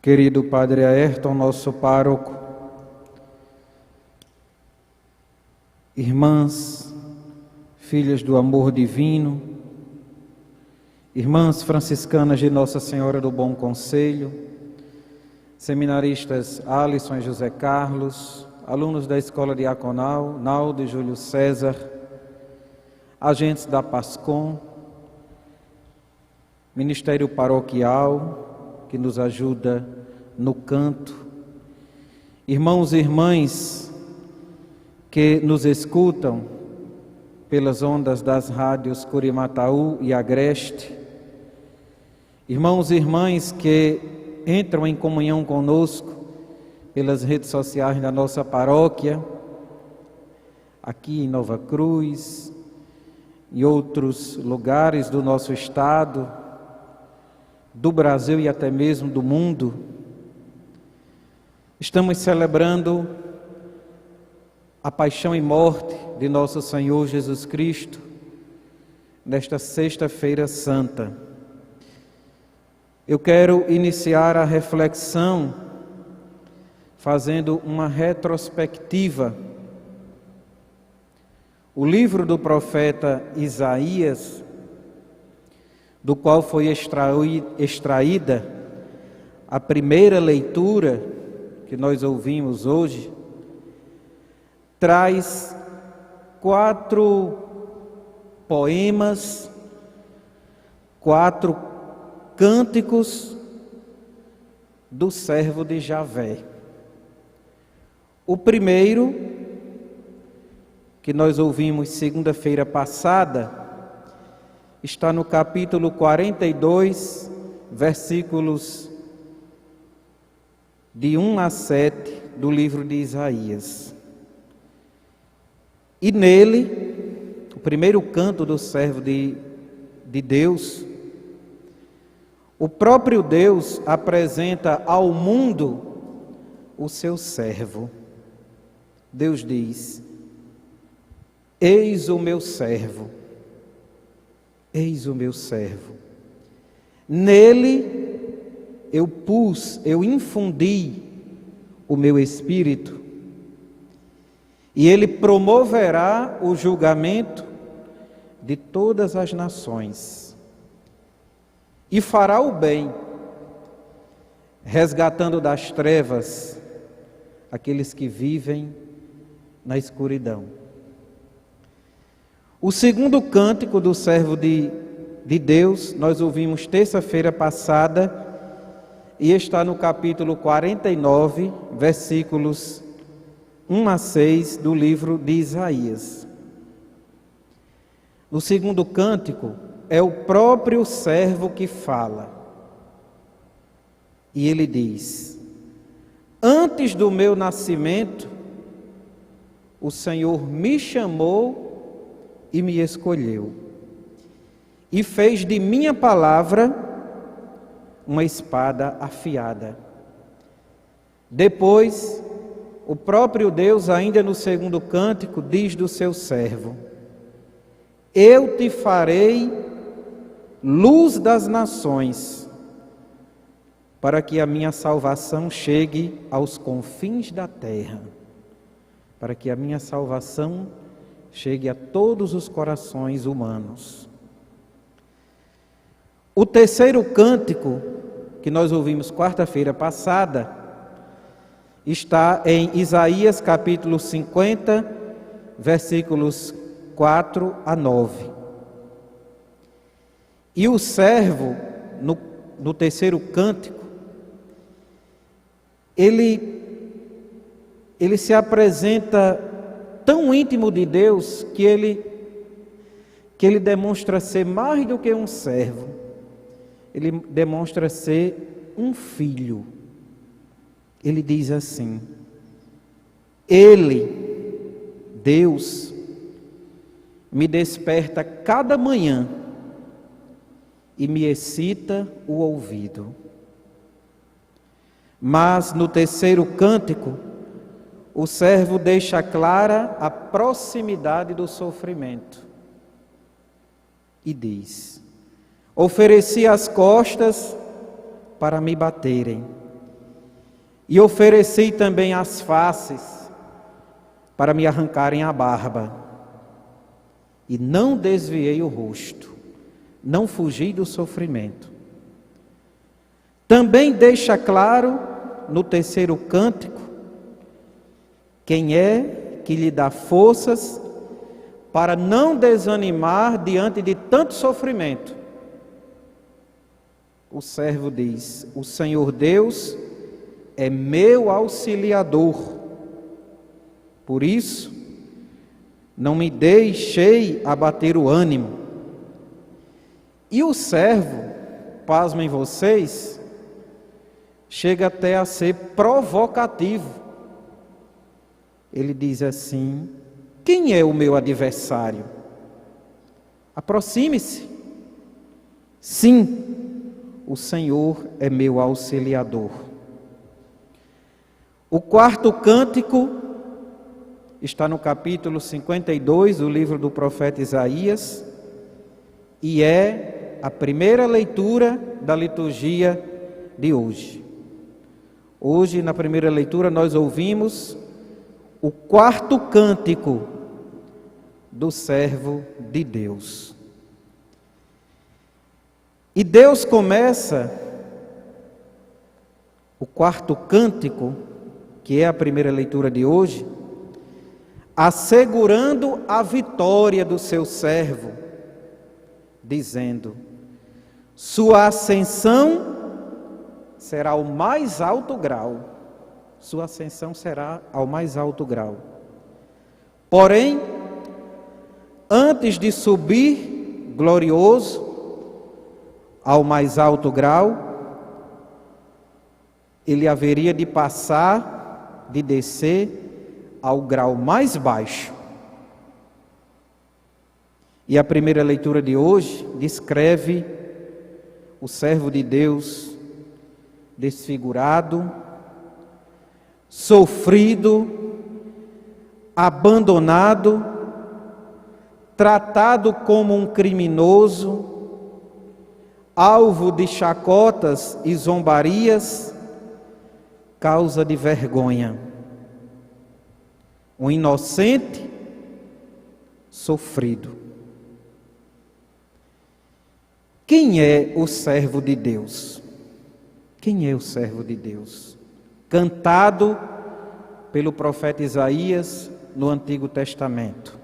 Querido Padre Ayrton, nosso pároco, irmãs, filhas do amor divino, irmãs franciscanas de Nossa Senhora do Bom Conselho, seminaristas Alisson e José Carlos, alunos da Escola Diaconal, Naldo e Júlio César, agentes da PASCOM, Ministério Paroquial, que nos ajuda no canto, irmãos e irmãs que nos escutam pelas ondas das rádios Curimataú e Agreste, irmãos e irmãs que entram em comunhão conosco pelas redes sociais da nossa paróquia, aqui em Nova Cruz, em outros lugares do nosso estado, do Brasil e até mesmo do mundo. Estamos celebrando a paixão e morte de nosso Senhor Jesus Cristo nesta Sexta-feira Santa. Eu quero iniciar a reflexão fazendo uma retrospectiva. O livro do profeta Isaías, do qual foi extraída a primeira leitura que nós ouvimos hoje, traz 4 poemas, 4 cânticos do servo de Javé. O primeiro, que nós ouvimos segunda-feira passada, está no capítulo 42, versículos de 1 a 7 do livro de Isaías. E nele, o primeiro canto do servo de Deus, o próprio Deus apresenta ao mundo o seu servo. Deus diz: eis o meu servo. Eis o meu servo, nele eu infundi o meu espírito, e ele promoverá o julgamento de todas as nações, e fará o bem, resgatando das trevas aqueles que vivem na escuridão. O segundo cântico do servo de Deus, nós ouvimos terça-feira passada, e está no capítulo 49, versículos 1 a 6 do livro de Isaías. No segundo cântico, é o próprio servo que fala. E ele diz: antes do meu nascimento, o Senhor me chamou e me escolheu, e fez de minha palavra uma espada afiada. Depois, o próprio Deus, ainda no segundo cântico, diz do seu servo: eu te farei luz das nações, para que a minha salvação chegue aos confins da terra, para que a minha salvação chegue a todos os corações humanos. O terceiro cântico, que nós ouvimos quarta-feira passada, está em Isaías capítulo 50, versículos 4 a 9. E o servo, no terceiro cântico, ele se apresenta tão íntimo de Deus que ele demonstra ser mais do que um servo. Ele demonstra ser um filho. Ele diz assim: ele, Deus, me desperta cada manhã e me excita o ouvido. Mas no terceiro cântico, o servo deixa clara a proximidade do sofrimento e diz: ofereci as costas para me baterem, E ofereci também as faces para me arrancarem a barba. E não desviei o rosto, não fugi do sofrimento. Também deixa claro no terceiro cântico quem é que lhe dá forças para não desanimar diante de tanto sofrimento. O servo diz: o Senhor Deus é meu auxiliador, por isso não me deixei abater o ânimo. E o servo, pasmem vocês, chega até a ser provocativo. Ele diz assim: quem é o meu adversário? Aproxime-se. Sim, o Senhor é meu auxiliador. O quarto cântico está no capítulo 52 do livro do profeta Isaías e é a primeira leitura da liturgia de hoje. Hoje, na primeira leitura, nós ouvimos o quarto cântico do servo de Deus. E Deus começa o quarto cântico, que é a primeira leitura de hoje, assegurando a vitória do seu servo, dizendo: sua ascensão será ao mais alto grau. Sua ascensão será ao mais alto grau. Porém, antes de subir glorioso ao mais alto grau, ele haveria de passar, de descer ao grau mais baixo. E a primeira leitura de hoje descreve o servo de Deus desfigurado, sofrido, abandonado, tratado como um criminoso, alvo de chacotas e zombarias, causa de vergonha. Um inocente sofrido. Quem é o servo de Deus? Quem é o servo de Deus? Cantado pelo profeta Isaías no Antigo Testamento.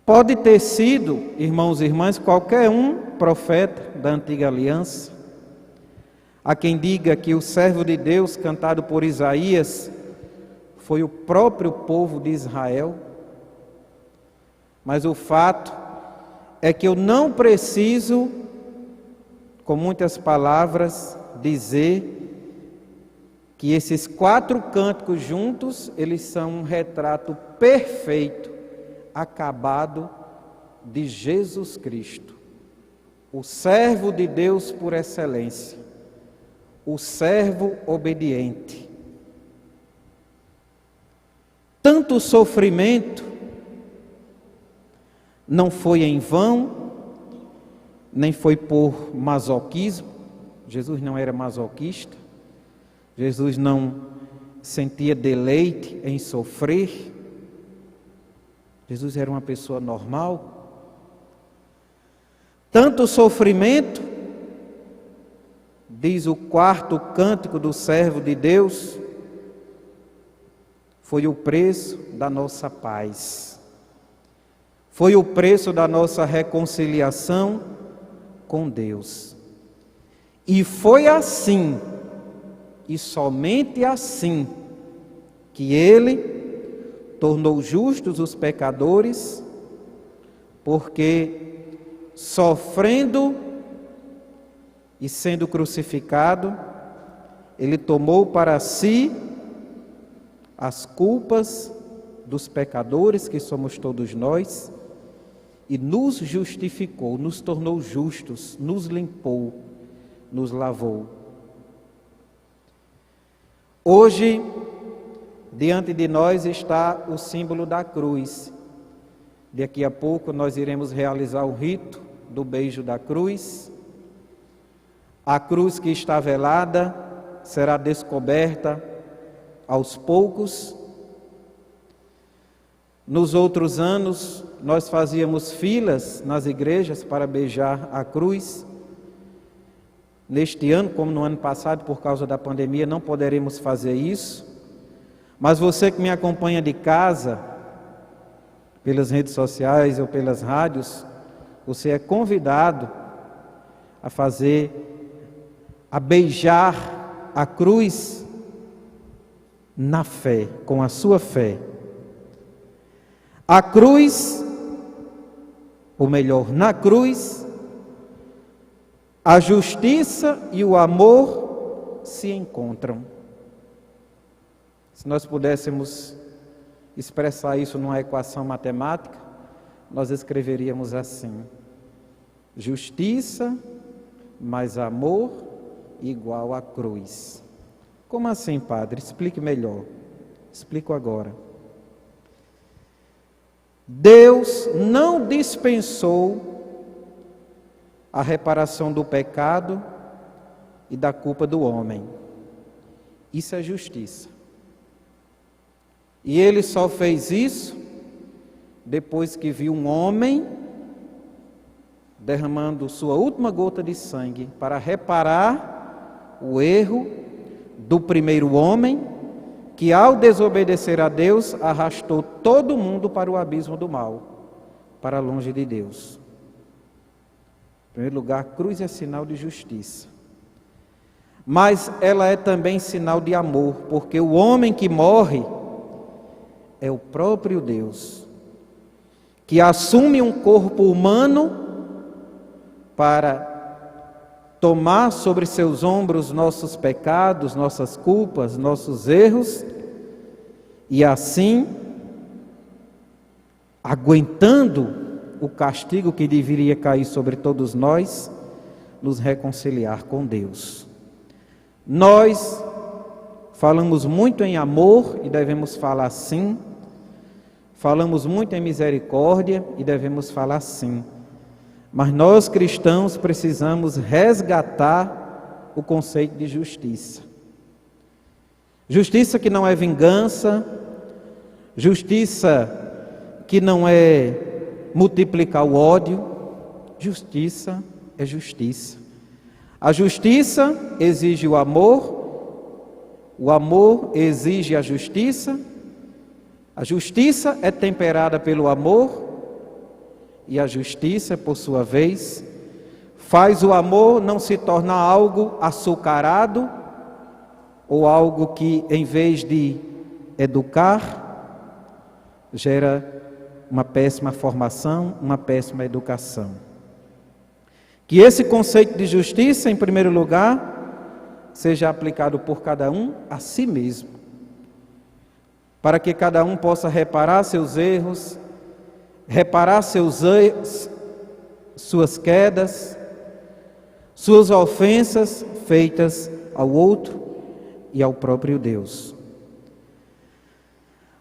Pode ter sido, irmãos e irmãs, qualquer um profeta da Antiga Aliança. Há quem diga que o servo de Deus, cantado por Isaías, foi o próprio povo de Israel. Mas o fato é que eu não preciso, com muitas palavras, dizer que esses quatro cânticos juntos, eles são um retrato perfeito, acabado de Jesus Cristo, o servo de Deus por excelência, o servo obediente. Tanto sofrimento não foi em vão, nem foi por masoquismo. Jesus não era masoquista. Jesus não sentia deleite em sofrer. Jesus era uma pessoa normal. Tanto sofrimento, diz o quarto cântico do servo de Deus, foi o preço da nossa paz. Foi o preço da nossa reconciliação com Deus. E foi assim, e somente assim, que Ele tornou justos os pecadores, porque sofrendo e sendo crucificado, Ele tomou para si as culpas dos pecadores, que somos todos nós, e nos justificou, nos tornou justos, nos limpou, nos lavou. Hoje, diante de nós está o símbolo da cruz. Daqui a pouco nós iremos realizar o rito do beijo da cruz. A cruz que está velada será descoberta aos poucos. Nos outros anos, nós fazíamos filas nas igrejas para beijar a cruz. Neste ano, como no ano passado, por causa da pandemia, não poderemos fazer isso. Mas você que me acompanha de casa, pelas redes sociais ou pelas rádios, você é convidado a beijar a cruz na fé, com a sua fé. A cruz, ou melhor, na cruz, a justiça e o amor se encontram. Se nós pudéssemos expressar isso numa equação matemática, nós escreveríamos assim: justiça mais amor igual a cruz. Como assim, padre? Explique melhor. Explico agora. Deus não dispensou a reparação do pecado e da culpa do homem. Isso é justiça. E Ele só fez isso depois que viu um homem derramando sua última gota de sangue para reparar o erro do primeiro homem, que ao desobedecer a Deus, arrastou todo mundo para o abismo do mal, para longe de Deus. Em primeiro lugar, a cruz é sinal de justiça. Mas ela é também sinal de amor, porque o homem que morre é o próprio Deus, que assume um corpo humano para tomar sobre seus ombros nossos pecados, nossas culpas, nossos erros, e assim, aguentando o castigo que deveria cair sobre todos nós, nos reconciliar com Deus. Nós falamos muito em amor e devemos falar sim, falamos muito em misericórdia e devemos falar sim. Mas nós cristãos precisamos resgatar o conceito de justiça. Justiça que não é vingança, justiça que não é multiplicar o ódio. Justiça é justiça. A justiça exige o amor exige a justiça é temperada pelo amor, e a justiça, por sua vez, faz o amor não se tornar algo açucarado, ou algo que, em vez de educar, gera uma péssima formação, uma péssima educação. Que esse conceito de justiça, em primeiro lugar, seja aplicado por cada um a si mesmo, para que cada um possa reparar seus erros, reparar suas quedas, suas ofensas feitas ao outro e ao próprio Deus.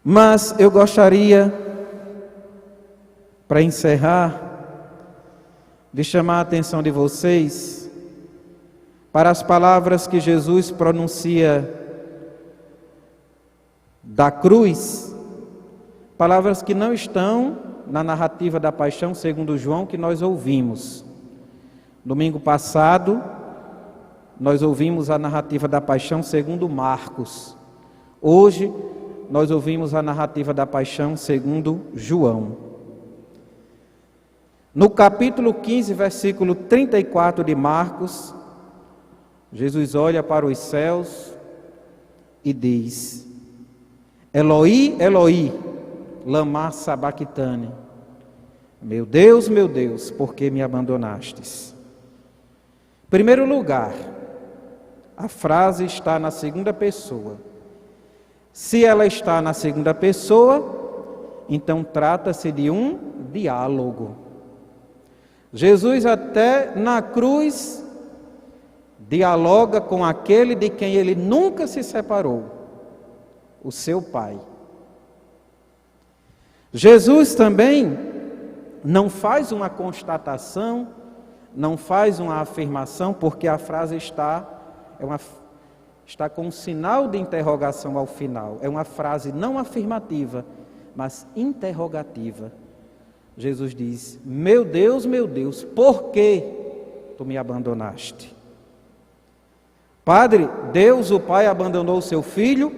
Mas eu gostaria, para encerrar, de chamar a atenção de vocês para as palavras que Jesus pronuncia da cruz, palavras que não estão na narrativa da paixão segundo João que nós ouvimos. Domingo passado, nós ouvimos a narrativa da paixão segundo Marcos. Hoje, nós ouvimos a narrativa da paixão segundo João. No capítulo 15, versículo 34 de Marcos, Jesus olha para os céus e diz: Eloi, Eloi, lama sabachthani. Meu Deus, por que me abandonastes? Em primeiro lugar, a frase está na segunda pessoa. Se ela está na segunda pessoa, então trata-se de um diálogo. Jesus até na cruz dialoga com aquele de quem ele nunca se separou, o seu Pai. Jesus também não faz uma constatação, não faz uma afirmação, porque a frase está com um sinal de interrogação ao final. É uma frase não afirmativa, mas interrogativa. Jesus diz: meu Deus, por que tu me abandonaste? Padre, Deus, o Pai, abandonou o seu Filho?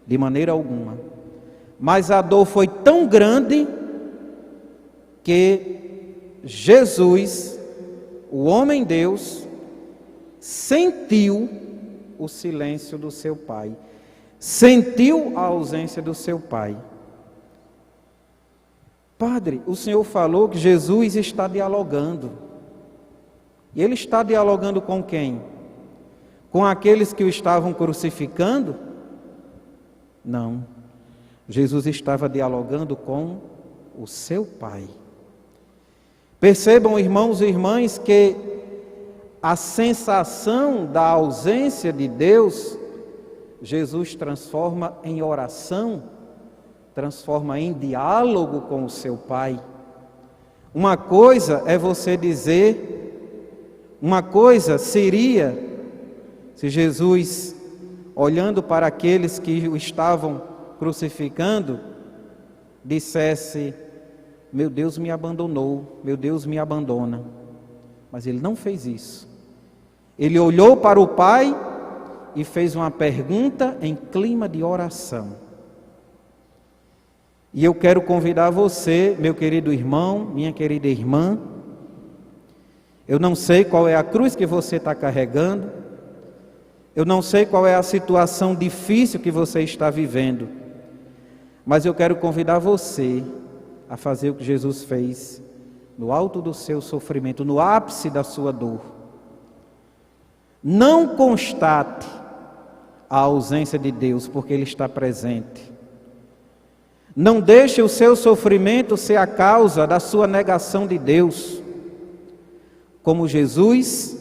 De maneira alguma. Mas a dor foi tão grande que Jesus, o homem-Deus, sentiu o silêncio do seu Pai, sentiu a ausência do seu Pai. Padre, o Senhor falou que Jesus está dialogando. E Ele está dialogando com quem? Com aqueles que o estavam crucificando? Não. Jesus estava dialogando com o seu Pai. Percebam, irmãos e irmãs, que a sensação da ausência de Deus, Jesus transforma em oração, transforma em diálogo com o seu Pai. Uma coisa é você dizer, uma coisa seria se Jesus, olhando para aqueles que o estavam crucificando, dissesse: meu Deus me abandonou, meu Deus me abandona. Mas ele não fez isso. Ele olhou para o Pai e fez uma pergunta em clima de oração. E eu quero convidar você, meu querido irmão, minha querida irmã. Eu não sei qual é a cruz que você está carregando. Eu não sei qual é a situação difícil que você está vivendo. Mas eu quero convidar você a fazer o que Jesus fez no alto do seu sofrimento, no ápice da sua dor. Não constate a ausência de Deus, porque Ele está presente. Não deixe o seu sofrimento ser a causa da sua negação de Deus. Como Jesus,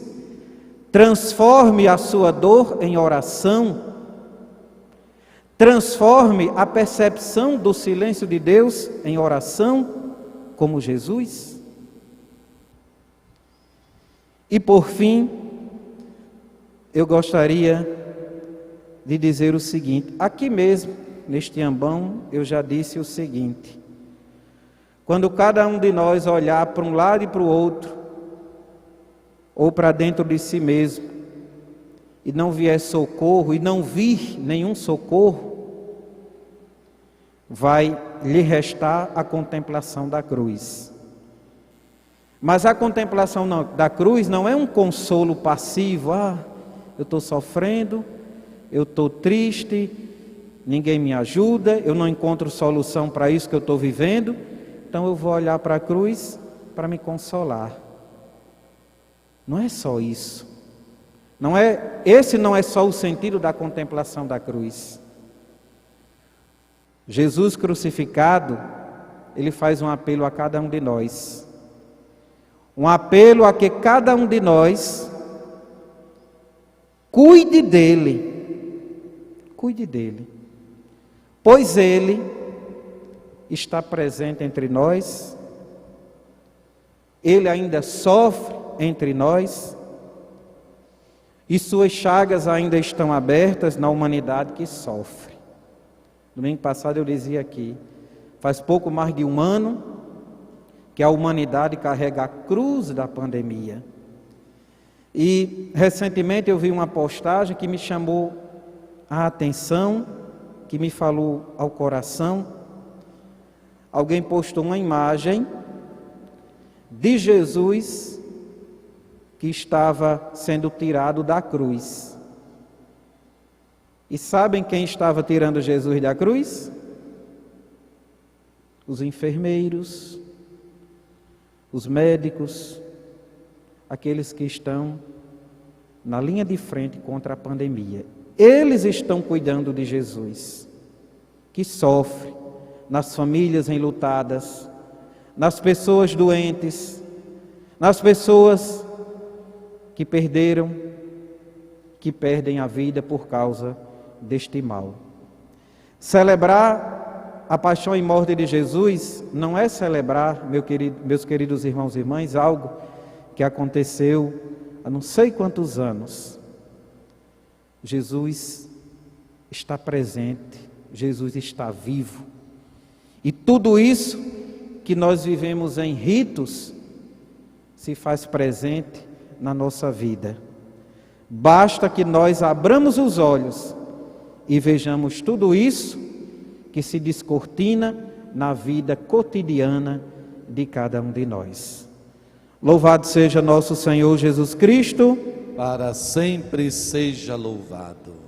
transforme a sua dor em oração. Transforme a percepção do silêncio de Deus em oração, como Jesus. E por fim, eu gostaria de dizer o seguinte: aqui mesmo, neste ambão, eu já disse o seguinte: quando cada um de nós olhar para um lado e para o outro, ou para dentro de si mesmo, e não vier socorro, e não vir nenhum socorro, vai lhe restar a contemplação da cruz. Mas a contemplação da cruz não é um consolo passivo. Eu estou sofrendo, eu estou triste, ninguém me ajuda, eu não encontro solução para isso que eu estou vivendo, então eu vou olhar para a cruz para me consolar. Não é só isso. Esse não é só o sentido da contemplação da cruz. Jesus crucificado, Ele faz um apelo a cada um de nós. Um apelo a que cada um de nós cuide dele. Cuide dele. Pois Ele está presente entre nós. Ele ainda sofre entre nós. E suas chagas ainda estão abertas na humanidade que sofre. Domingo passado eu dizia aqui, faz pouco mais de um ano que a humanidade carrega a cruz da pandemia. E recentemente eu vi uma postagem que me chamou a atenção, que me falou ao coração. Alguém postou uma imagem de Jesus que estava sendo tirado da cruz. E sabem quem estava tirando Jesus da cruz? Os enfermeiros, os médicos, aqueles que estão na linha de frente contra a pandemia. Eles estão cuidando de Jesus, que sofre, nas famílias enlutadas, nas pessoas doentes, nas pessoas que perdem a vida por causa deste mal. Celebrar a paixão e morte de Jesus não é celebrar, meus queridos irmãos e irmãs, algo que aconteceu há não sei quantos anos. Jesus está presente, Jesus está vivo. E tudo isso que nós vivemos em ritos se faz presente na nossa vida. Basta que nós abramos os olhos e vejamos tudo isso que se descortina na vida cotidiana de cada um de nós. Louvado seja nosso Senhor Jesus Cristo. Para sempre seja louvado.